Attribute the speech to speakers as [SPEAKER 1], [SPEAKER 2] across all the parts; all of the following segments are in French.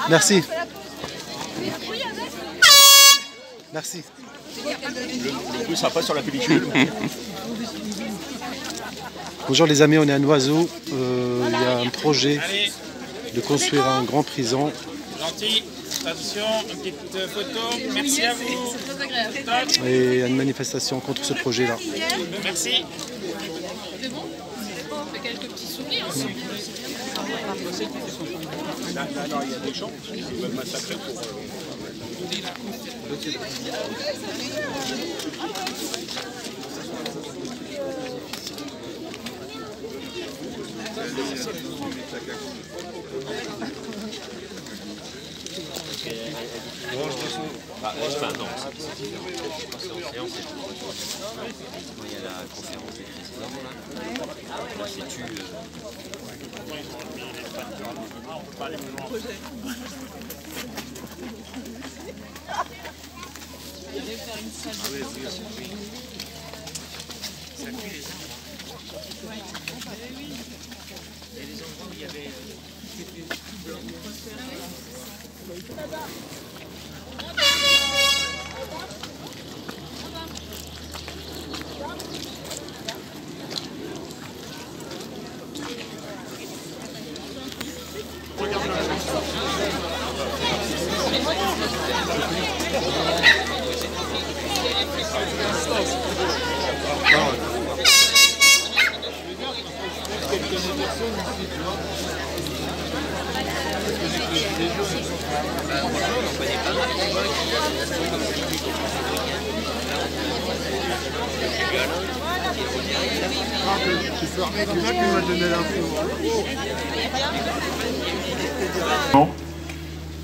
[SPEAKER 1] Merci. Merci.
[SPEAKER 2] Le bruit sera pas sur la pellicule.
[SPEAKER 1] Bonjour les amis, on est à Noiseau. Il y a un projet de construire un grand prison.
[SPEAKER 3] Gentil, attention, une petite photo, merci à vous.
[SPEAKER 1] Et il y a une manifestation contre ce projet-là.
[SPEAKER 3] Merci.
[SPEAKER 4] C'est bon? On fait quelques petits souvenirs aussi.
[SPEAKER 2] Là, il y a des gens qui veulent massacrer pour...
[SPEAKER 5] Non, c'est en séance, il y a la conférence des présidents là c'est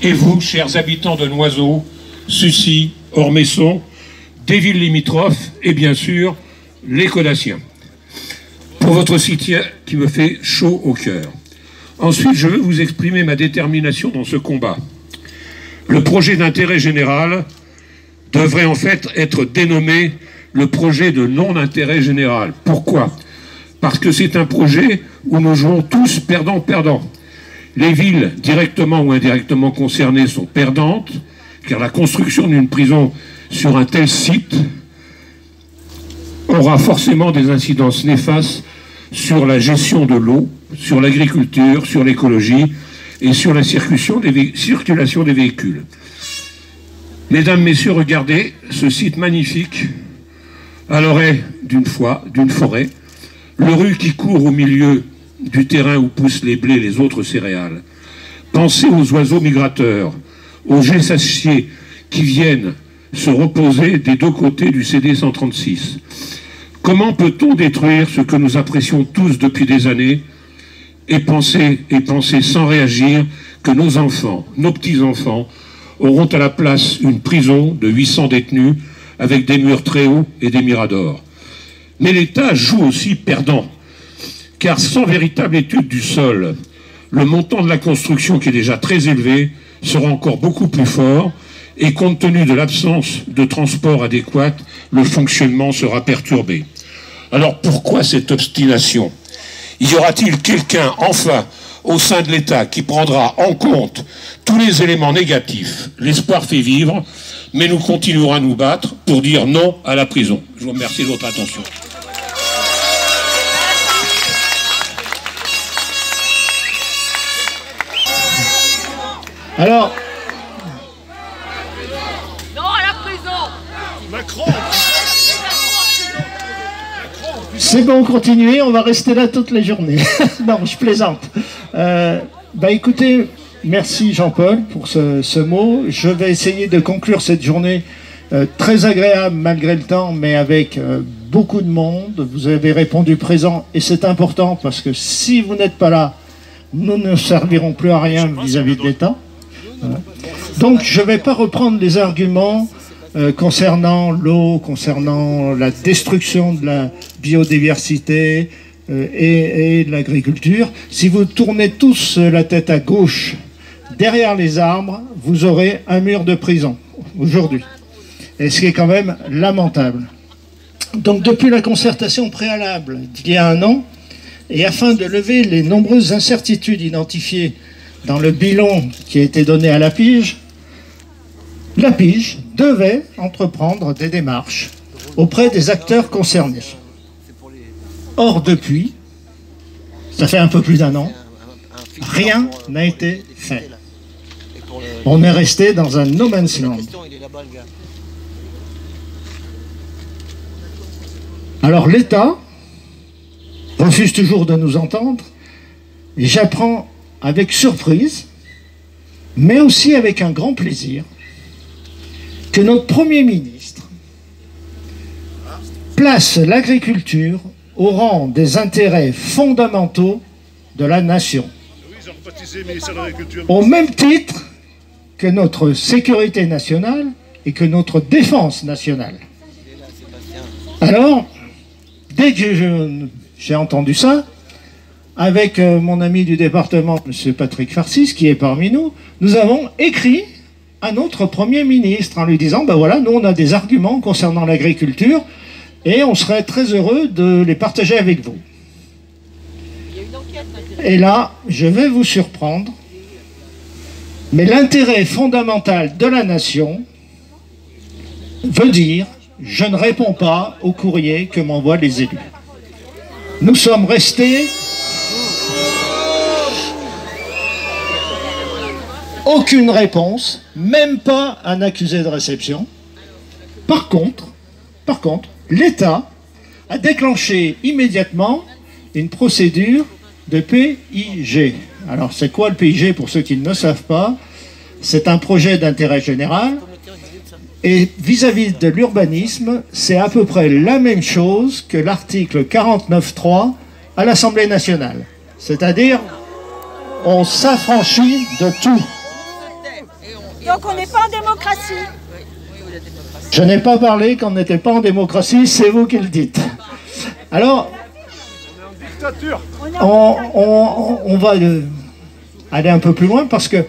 [SPEAKER 6] Et vous, chers habitants de Noiseau, Sucy, Ormesson, des villes limitrophes et bien sûr les Caudassiens, pour votre soutien qui me fait chaud au cœur. Ensuite, je veux vous exprimer ma détermination dans ce combat. Le projet d'intérêt général devrait en fait être dénommé le projet de non-intérêt général. Pourquoi? Parce que c'est un projet où nous jouons tous perdant-perdant. Les villes directement ou indirectement concernées sont perdantes, car la construction d'une prison sur un tel site aura forcément des incidences néfastes sur la gestion de l'eau, sur l'agriculture, sur l'écologie et sur la circulation des véhicules. Mesdames, Messieurs, regardez ce site magnifique à l'orée d'une forêt, le rue qui court au milieu du terrain où poussent les blés et les autres céréales. Pensez aux oiseaux migrateurs, aux gésaciers qui viennent se reposer des deux côtés du CD 136. Comment peut-on détruire ce que nous apprécions tous depuis des années et penser sans réagir que nos enfants, nos petits-enfants, auront à la place une prison de 800 détenus avec des murs très hauts et des miradors. Mais l'État joue aussi perdant, car sans véritable étude du sol, le montant de la construction qui est déjà très élevé sera encore beaucoup plus fort et compte tenu de l'absence de transport adéquat, le fonctionnement sera perturbé. Alors pourquoi cette obstination? Y aura-t-il quelqu'un, enfin, au sein de l'État qui prendra en compte tous les éléments négatifs? L'espoir fait vivre, mais nous continuerons à nous battre pour dire non à la prison. Je vous remercie de votre attention.
[SPEAKER 7] Alors,
[SPEAKER 4] Non à la prison!
[SPEAKER 2] Macron.
[SPEAKER 7] c'est bon, continuez, on va rester là toute la journée. Non, je plaisante. Écoutez, merci Jean-Paul pour ce mot. Je vais essayer de conclure cette journée très agréable malgré le temps, mais avec beaucoup de monde. Vous avez répondu présent et c'est important parce que si vous n'êtes pas là, nous ne servirons plus à rien vis-à-vis de l'État. Donc je ne vais pas reprendre les arguments concernant l'eau, concernant la destruction de la biodiversité et de l'agriculture. Si vous tournez tous la tête à gauche, derrière les arbres, vous aurez un mur de prison aujourd'hui. et ce qui est quand même lamentable. Donc depuis la concertation préalable d'il y a 1 an, et afin de lever les nombreuses incertitudes identifiées dans le bilan qui a été donné à la PIGE devait entreprendre des démarches auprès des acteurs concernés. Or, depuis, ça fait un peu plus d'1 an, rien n'a été fait. On est resté dans un no man's land. Alors l'État refuse toujours de nous entendre, et j'apprends avec surprise, mais aussi avec un grand plaisir, que notre Premier ministre place l'agriculture au rang des intérêts fondamentaux de la nation. Au même titre que notre sécurité nationale et que notre défense nationale. Alors, dès que j'ai entendu ça, avec mon ami du département, M. Patrick Farcis, qui est parmi nous, nous avons écrit à notre Premier ministre en lui disant, ben voilà, nous on a des arguments concernant l'agriculture et on serait très heureux de les partager avec vous. Et là, je vais vous surprendre, mais l'intérêt fondamental de la nation veut dire, je ne réponds pas au courrier que m'envoient les élus. Nous sommes restés... Aucune réponse, même pas un accusé de réception. Par contre, l'État a déclenché immédiatement une procédure de PIG. Alors, c'est quoi le PIG pour ceux qui ne le savent pas? C'est un projet d'intérêt général. Et vis-à-vis de l'urbanisme, c'est à peu près la même chose que l'article 49.3 à l'Assemblée nationale. C'est-à-dire, on s'affranchit de tout.
[SPEAKER 8] Donc on n'est pas en démocratie.
[SPEAKER 7] Je n'ai pas parlé qu'on n'était pas en démocratie, c'est vous qui le dites. Alors, on va aller un peu plus loin parce que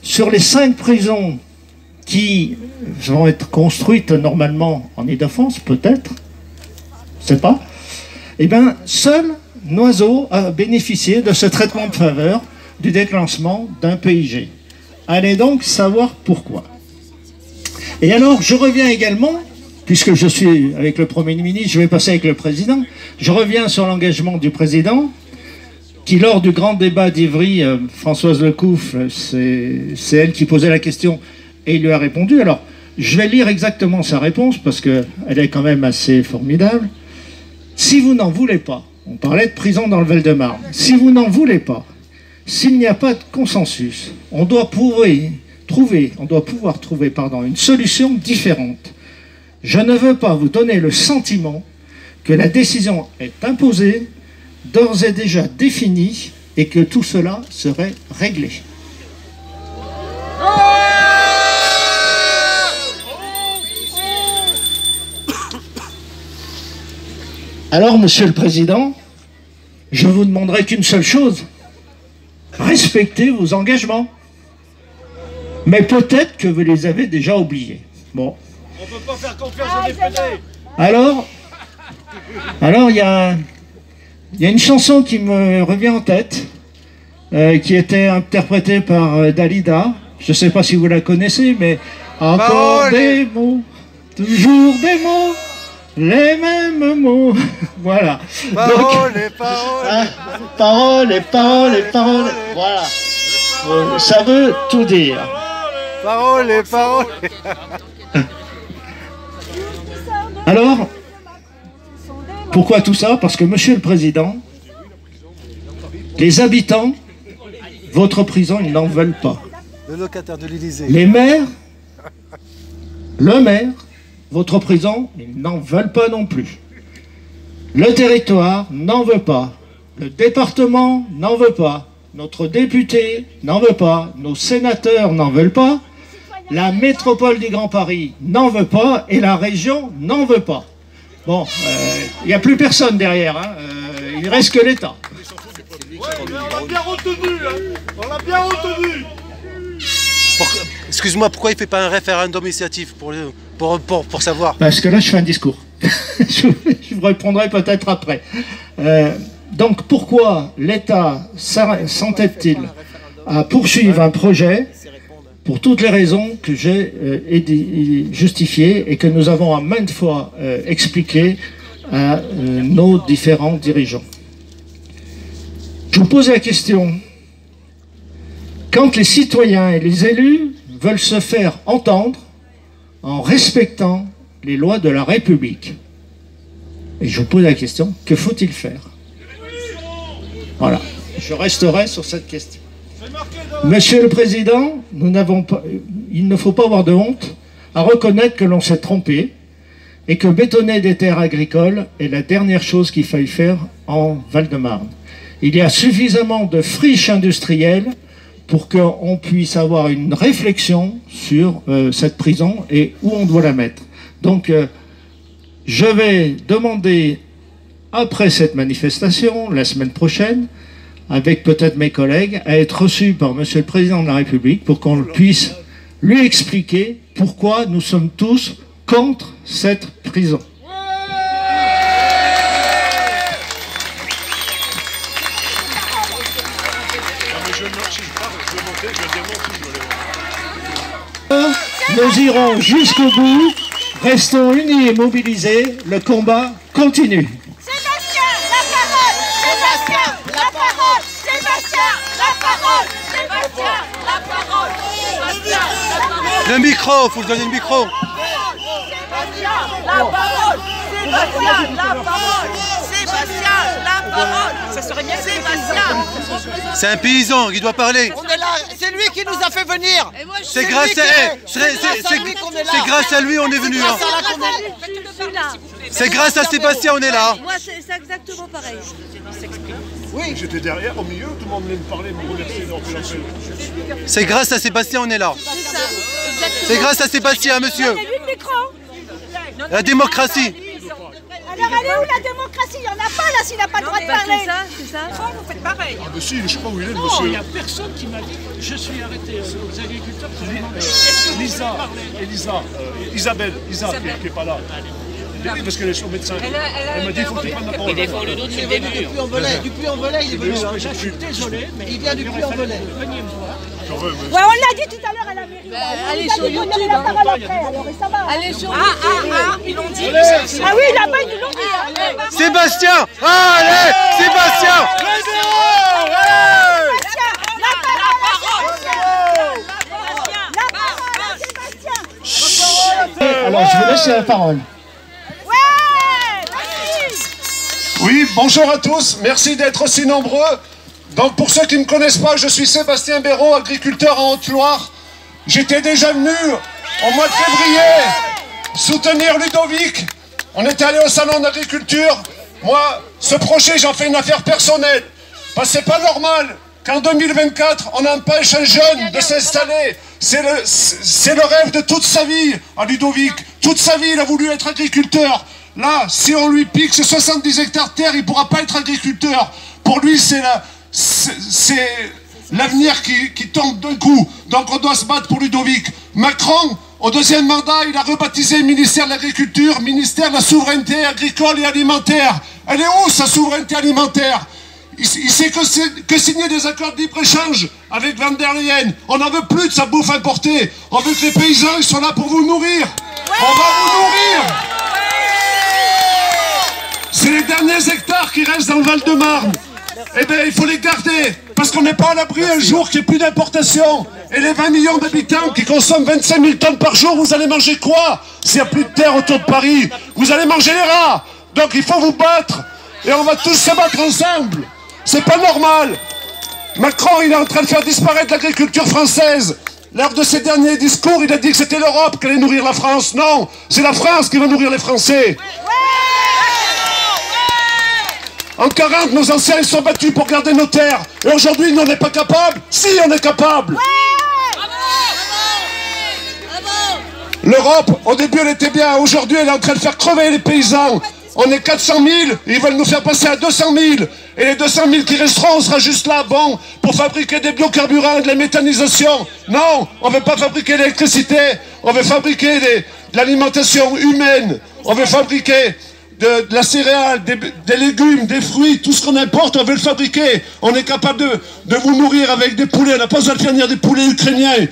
[SPEAKER 7] sur les 5 prisons qui vont être construites normalement en Île-de-France, peut-être, je ne sais pas, eh bien, seul Noiseau a bénéficié de ce traitement de faveur du déclenchement d'un PIG. Allez donc savoir pourquoi. Et alors, je reviens également, puisque je suis avec le Premier ministre, je vais passer avec le Président, je reviens sur l'engagement du Président, qui lors du grand débat d'Ivry, Françoise Lecouf, c'est elle qui posait la question, et il lui a répondu. Alors, je vais lire exactement sa réponse, parce qu'elle est quand même assez formidable. Si vous n'en voulez pas, on parlait de prison dans le Val-de-Marne, si vous n'en voulez pas, s'il n'y a pas de consensus, on doit pouvoir trouver une solution différente. Je ne veux pas vous donner le sentiment que la décision est imposée, d'ores et déjà définie, et que tout cela serait réglé. Alors, Monsieur le Président, je vous demanderai qu'une seule chose. Respectez vos engagements. Mais peut-être que vous les avez déjà oubliés. Bon.
[SPEAKER 2] On ne peut pas faire confiance aux députés.
[SPEAKER 7] Alors, il y a une chanson qui me revient en tête, qui était interprétée par Dalida. Je ne sais pas si vous la connaissez, mais encore des mots, toujours des mots, les mêmes mots. Voilà. Paroles. Voilà. Ça veut tout dire.
[SPEAKER 2] Paroles.
[SPEAKER 7] Alors, pourquoi tout ça? Parce que, Monsieur le Président, les habitants, votre prison, ils n'en veulent pas.
[SPEAKER 1] Le locataire de l'Élysée.
[SPEAKER 7] Les maires, le maire, votre prison, ils n'en veulent pas non plus. Le territoire n'en veut pas. Le département n'en veut pas. Notre député n'en veut pas. Nos sénateurs n'en veulent pas. La métropole du Grand Paris n'en veut pas. Et la région n'en veut pas. Bon, il n'y a plus personne derrière. Hein. Il ne reste que l'État.
[SPEAKER 2] Ouais, mais on l'a bien retenu. Hein. On l'a bien retenu.
[SPEAKER 1] Excuse-moi, pourquoi il ne fait pas un référendum initiative pour savoir?
[SPEAKER 7] Parce que là, je fais un discours. Je vous répondrai peut-être après. Donc, pourquoi l'État s'entête-t-il à poursuivre un projet pour toutes les raisons que j'ai justifiées et que nous avons à maintes fois expliquées à nos différents dirigeants? Je vous pose la question. Quand les citoyens et les élus veulent se faire entendre en respectant les lois de la République, et je vous pose la question, que faut-il faire? Voilà, je resterai sur cette question. Monsieur le Président, il ne faut pas avoir de honte à reconnaître que l'on s'est trompé et que bétonner des terres agricoles est la dernière chose qu'il faille faire en Val-de-Marne. Il y a suffisamment de friches industrielles pour qu'on puisse avoir une réflexion sur cette prison et où on doit la mettre. Donc, je vais demander, après cette manifestation, la semaine prochaine, avec peut-être mes collègues, à être reçu par Monsieur le Président de la République pour qu'on puisse lui expliquer pourquoi nous sommes tous contre cette prison. Nous irons jusqu'au bout, restons unis et mobilisés, le combat continue.
[SPEAKER 8] Sébastien, la parole. Sébastien, la parole. Sébastien, la parole. Sébastien, la parole. Sébastien, la parole.
[SPEAKER 1] Le micro, faut lui donner le micro.
[SPEAKER 8] Sébastien, la parole. Sébastien, la parole. Sébastien, la parole. Ça serait bien Sébastien.
[SPEAKER 1] C'est un paysan, il doit parler.
[SPEAKER 9] On est là, c'est lui qui nous a fait venir.
[SPEAKER 1] C'est grâce à lui on est venu. C'est grâce à Sébastien on est là.
[SPEAKER 10] Moi c'est exactement pareil.
[SPEAKER 2] Oui, j'étais derrière, au milieu, tout le monde venait me parler, me remercier.
[SPEAKER 1] C'est grâce à Sébastien on est là. C'est grâce à Sébastien, monsieur. La démocratie.
[SPEAKER 8] Alors elle est où la démocratie? Il n'y en a pas là s'il n'a pas le droit de parler.
[SPEAKER 10] C'est ça.
[SPEAKER 8] Vous faites pareil.
[SPEAKER 2] Ah mais si, je sais pas où il est, le
[SPEAKER 11] Non,
[SPEAKER 2] monsieur.
[SPEAKER 11] il n'y a personne qui m'a dit, je suis arrêté aux agriculteurs qui me demandaient est-ce que
[SPEAKER 2] Isabelle, qui n'est pas là. Oui, parce qu'elle est son médecin. Elle m'a dit, il faut que tu prennes la parole.
[SPEAKER 9] Il est venu du Puy-en-Velay, il est venu.
[SPEAKER 11] Je suis désolé, mais
[SPEAKER 9] Il vient du Puy-en-Velay.
[SPEAKER 11] veniez me voir.
[SPEAKER 8] Ouais, on l'a dit tout à l'heure à la mairie.
[SPEAKER 10] Allez sur YouTube.
[SPEAKER 8] La parole après, alors, et ça va.
[SPEAKER 10] Allez sur YouTube.
[SPEAKER 8] Ils l'ont dit. Ah oui, là-bas, ils nous l'ont dit.
[SPEAKER 1] Sébastien, allez, Sébastien.
[SPEAKER 7] Alors, je vous laisse la parole.
[SPEAKER 2] Oui, bonjour à tous, merci d'être aussi nombreux. Donc pour ceux qui ne me connaissent pas, je suis Sébastien Béraud, agriculteur en Haute-Loire. J'étais déjà venu au mois de février soutenir Ludovic. On était allé au salon d'agriculture. Moi, ce projet, j'en fais une affaire personnelle. Parce que c'est pas normal qu'en 2024, on empêche un jeune de s'installer. C'est le rêve de toute sa vie à Ludovic. Toute sa vie, il a voulu être agriculteur. Là, si on lui pique ces 70 hectares de terre, il ne pourra pas être agriculteur. Pour lui, c'est l'avenir qui tombe d'un coup. Donc on doit se battre pour Ludovic. Macron, au deuxième mandat, il a rebaptisé le ministère de l'Agriculture, ministère de la Souveraineté agricole et alimentaire. Elle est où sa souveraineté alimentaire? Il sait que signer des accords de libre-échange avec Van der Leyen. On n'en veut plus de sa bouffe importée. On veut que les paysans ils sont là pour vous nourrir. On va vous nourrir. C'est les derniers hectares qui restent dans le Val-de-Marne. Eh bien, il faut les garder, parce qu'on n'est pas à l'abri un jour qu'il n'y ait plus d'importation. Et les 20 millions d'habitants qui consomment 25 000 tonnes par jour, vous allez manger quoi s'il n'y a plus de terre autour de Paris? Vous allez manger les rats. Donc il faut vous battre, et on va tous se battre ensemble. C'est pas normal. Macron, il est en train de faire disparaître l'agriculture française. Lors de ses derniers discours, il a dit que c'était l'Europe qui allait nourrir la France. Non, c'est la France qui va nourrir les Français. En 40, nos anciens ils sont battus pour garder nos terres. Et aujourd'hui, nous, on n'est pas capables. Si, on est capables. L'Europe, au début, elle était bien. Aujourd'hui, elle est en train de faire crever les paysans. On est 400 000, ils veulent nous faire passer à 200 000. Et les 200 000 qui resteront, on sera juste là, bon, pour fabriquer des biocarburants et de la méthanisation. Non, on ne veut pas fabriquer l'électricité, on veut fabriquer de l'alimentation humaine, on veut fabriquer de la céréale, des légumes, des fruits, tout ce qu'on importe, on veut le fabriquer. On est capable de vous nourrir avec des poulets, on n'a pas besoin de faire venir des poulets ukrainiens.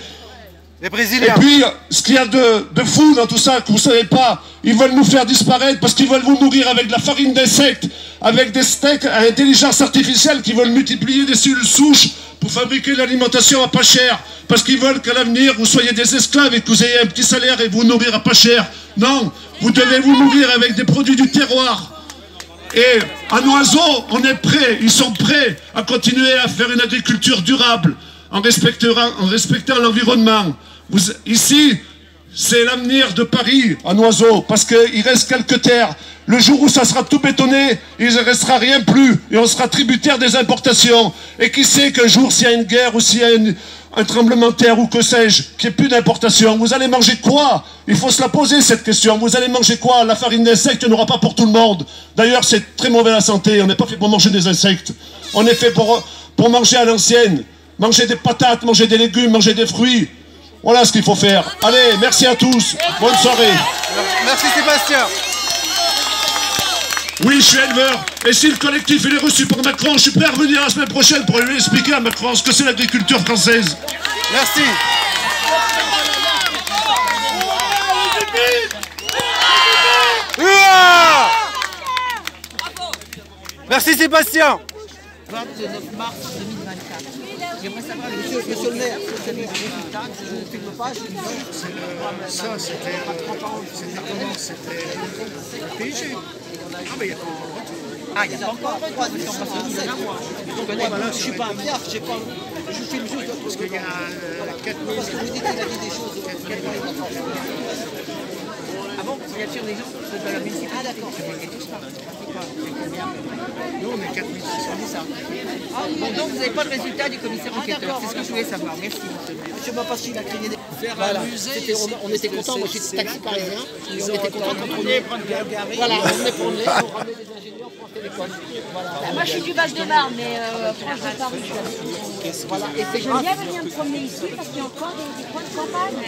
[SPEAKER 1] Les Brésiliens.
[SPEAKER 2] Et puis, ce qu'il y a de fou dans tout ça, que vous ne savez pas, ils veulent nous faire disparaître parce qu'ils veulent vous nourrir avec de la farine d'insectes, avec des steaks à intelligence artificielle qui veulent multiplier des cellules souches pour fabriquer de l'alimentation à pas cher. Parce qu'ils veulent qu'à l'avenir, vous soyez des esclaves et que vous ayez un petit salaire et vous nourrir à pas cher. Non, vous devez vous nourrir avec des produits du terroir. Et à Noiseau, on est prêts, ils sont prêts à continuer à faire une agriculture durable en respectant l'environnement. Ici, c'est l'avenir de Paris, à Noiseau, parce qu'il reste quelques terres. Le jour où ça sera tout bétonné, il ne restera rien plus, et on sera tributaire des importations. Et qui sait qu'un jour, s'il y a une guerre ou s'il y a un tremblement de terre ou que sais-je, qu'il n'y ait plus d'importation, vous allez manger quoi? Il faut se la poser, cette question. Vous allez manger quoi? La farine d'insectes, il n'y en aura pas pour tout le monde. D'ailleurs, c'est très mauvais à la santé. On n'est pas fait pour manger des insectes. On est fait pour manger à l'ancienne. Manger des patates, manger des légumes, manger des fruits. Voilà ce qu'il faut faire. Allez, merci à tous. Bonne soirée.
[SPEAKER 1] Merci Sébastien.
[SPEAKER 2] Oui, je suis éleveur. Et si le collectif il est reçu par Macron, je suis prêt à revenir la semaine prochaine pour lui expliquer à Macron ce que c'est l'agriculture française.
[SPEAKER 1] Merci. Merci Sébastien.
[SPEAKER 9] 29 mars 2024. J'aimerais savoir, monsieur le maire, vous avez des résultats, je ne filme pas, je dis non.
[SPEAKER 11] Ça, c'était le PIG. Ah, mais il n'y a pas encore de retour.
[SPEAKER 9] Ah, il n'y a pas encore de retour, parce qu'on passe un mois. Je ne suis pas un piaf, je filme juste.
[SPEAKER 11] Parce qu'il y a 4000.
[SPEAKER 9] Parce que vous dites qu'il a dit des choses.
[SPEAKER 4] Ah bon, signature des gens de la municipalité.
[SPEAKER 9] Ah d'accord.
[SPEAKER 4] Et tout ça.
[SPEAKER 11] Nous, on est 4600.
[SPEAKER 4] C'est ça. Ah, bon, donc vous n'avez pas le résultat du commissaire enquêteur. C'est ce que je voulais savoir. Merci.
[SPEAKER 9] Je ne sais pas s'il a crié des...
[SPEAKER 11] Voilà.
[SPEAKER 9] On était contents, moi je suis taxi parisien, et on était contents quand on est... Voilà, on est pour les, on ramenait des ingénieurs pour télécom. Voilà.
[SPEAKER 10] Moi je suis du Val-de-Marne, mais proche de Paris.
[SPEAKER 9] Voilà. Et c'est
[SPEAKER 10] J'aime bien venir me promener ici parce qu'il y a encore des coins de campagne.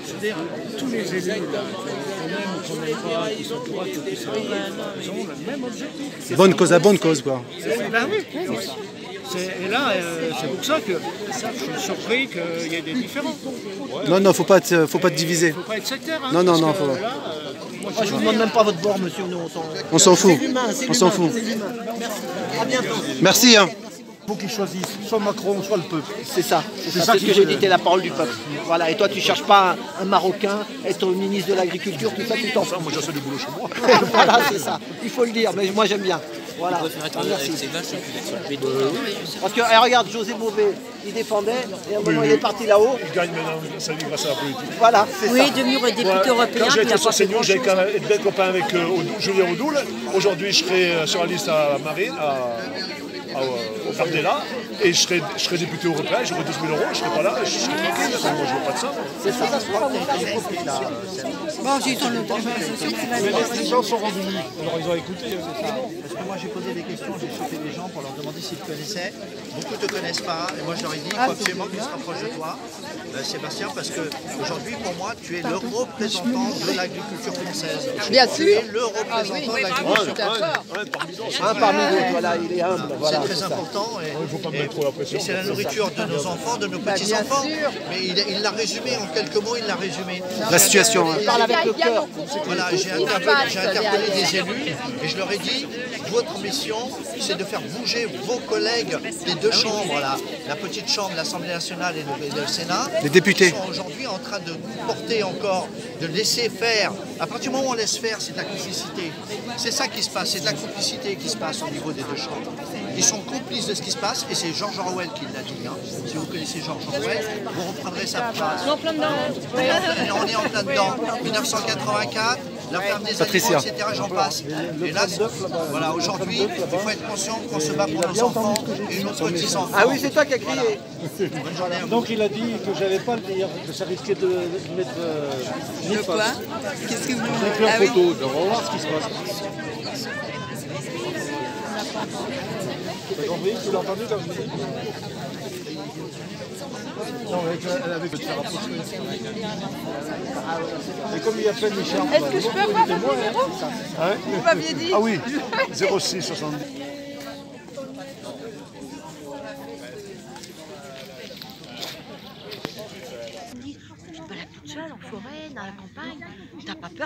[SPEAKER 11] C'est-à-dire, tous les élus, là, qu'on aime ou qu'on n'aime pas, qui sont de droite ou qui sont ils ont le même objectif.
[SPEAKER 1] Bonne cause à bonne cause, quoi.
[SPEAKER 11] Ben oui, et là, c'est pour ça que je suis surpris qu'il y ait des différends.
[SPEAKER 1] Non, non, faut pas te diviser.
[SPEAKER 11] Faut pas être sectaire. Hein,
[SPEAKER 1] non, non, non, faut...
[SPEAKER 11] Là,
[SPEAKER 9] moi, je vous demande même pas votre bord, monsieur. Nous,
[SPEAKER 1] on s'en fout.
[SPEAKER 9] On s'en fout. Merci. À bientôt.
[SPEAKER 1] Merci. Hein.
[SPEAKER 7] Il faut qu'ils choisissent soit Macron, soit le peuple.
[SPEAKER 9] C'est ça. C'est ce que j'ai dit, t'es la parole du peuple. Voilà. Et toi, tu cherches pas un Marocain, être ministre de l'Agriculture, tout ça, tu t'en fous.
[SPEAKER 2] Moi, j'ai fait du boulot chez moi.
[SPEAKER 9] Voilà, c'est ça. Il faut le dire, mais moi, j'aime bien. Voilà. Merci. Parce que, regarde, José Bové, il défendait, et à un moment, il est parti là-haut.
[SPEAKER 2] Il gagne maintenant sa vie grâce à la politique.
[SPEAKER 9] Voilà, c'est ça.
[SPEAKER 10] Oui, devenu député européen.
[SPEAKER 2] Quand j'ai été sur CNews, j'avais quand même été bien copain avec Julien Audoul. Aujourd'hui, je serai sur la liste à Marine, au Fardella, et je serai député européen, j'aurai 12 000 €, je serai pas là, je serai tranquille, moi je veux pas de ça.
[SPEAKER 9] C'est ça.
[SPEAKER 10] Bon, j'ai eu ton autorisation.
[SPEAKER 2] Les gens sont revenus, alors ils ont écouté.
[SPEAKER 12] Parce que moi j'ai posé des questions, j'ai chopé des gens pour leur demander s'ils te connaissaient. Beaucoup ne te connaissent pas, et moi je leur ai dit il faut absolument qu'ils se rapprochent de toi, Sébastien, parce que aujourd'hui pour moi tu es le représentant de l'agriculture française.
[SPEAKER 4] Bien sûr.
[SPEAKER 12] Tu es le représentant de l'agriculture.
[SPEAKER 9] Un parmi d'autres, voilà, il est humble. Voilà,
[SPEAKER 12] c'est très important, et c'est la nourriture de nos enfants, de nos petits-enfants. Mais il l'a résumé, en quelques mots, il l'a résumé.
[SPEAKER 1] La situation.
[SPEAKER 9] Il parle avec le cœur.
[SPEAKER 12] Voilà, j'ai interpellé des élus et je leur ai dit, votre mission, c'est de faire bouger vos collègues des deux chambres, là, la petite chambre, l'Assemblée nationale et le Sénat.
[SPEAKER 1] Les députés.
[SPEAKER 12] Qui sont aujourd'hui en train de porter encore, de laisser faire. À partir du moment où on laisse faire, c'est de la complicité. C'est ça qui se passe, c'est de la complicité qui se passe au niveau des deux chambres. Ils sont complices de ce qui se passe et c'est George Orwell qui l'a dit. Hein. Si vous connaissez George Orwell, vous reprendrez sa phrase.
[SPEAKER 4] On est en plein dedans.
[SPEAKER 12] On est en plein dedans. 1984, la ferme des
[SPEAKER 1] Patricia.
[SPEAKER 12] animaux, etc. J'en passe. Et là, voilà, aujourd'hui, il faut être conscient qu'on se bat pour nos enfants et nos petits-enfants.
[SPEAKER 9] Ah oui, c'est toi qui as crié.
[SPEAKER 12] Bonne journée à vous.
[SPEAKER 11] Donc il a dit que j'avais pas le dire, que ça risquait de mettre...
[SPEAKER 4] De quoi? Qu'est-ce que vous...
[SPEAKER 11] J'ai pris en photo, on va voir ce qui se passe. T'as compris? Tu l'as entendu comme je dis? Non, avec le faire approcher. Et comme il y a plein de charmes...
[SPEAKER 4] Est-ce que je peux avoir votre numéro? Vous m'aviez dit?
[SPEAKER 11] Ah oui, 06 70.
[SPEAKER 10] Je suis pas là toute seule en forêt, dans la campagne. T'as pas peur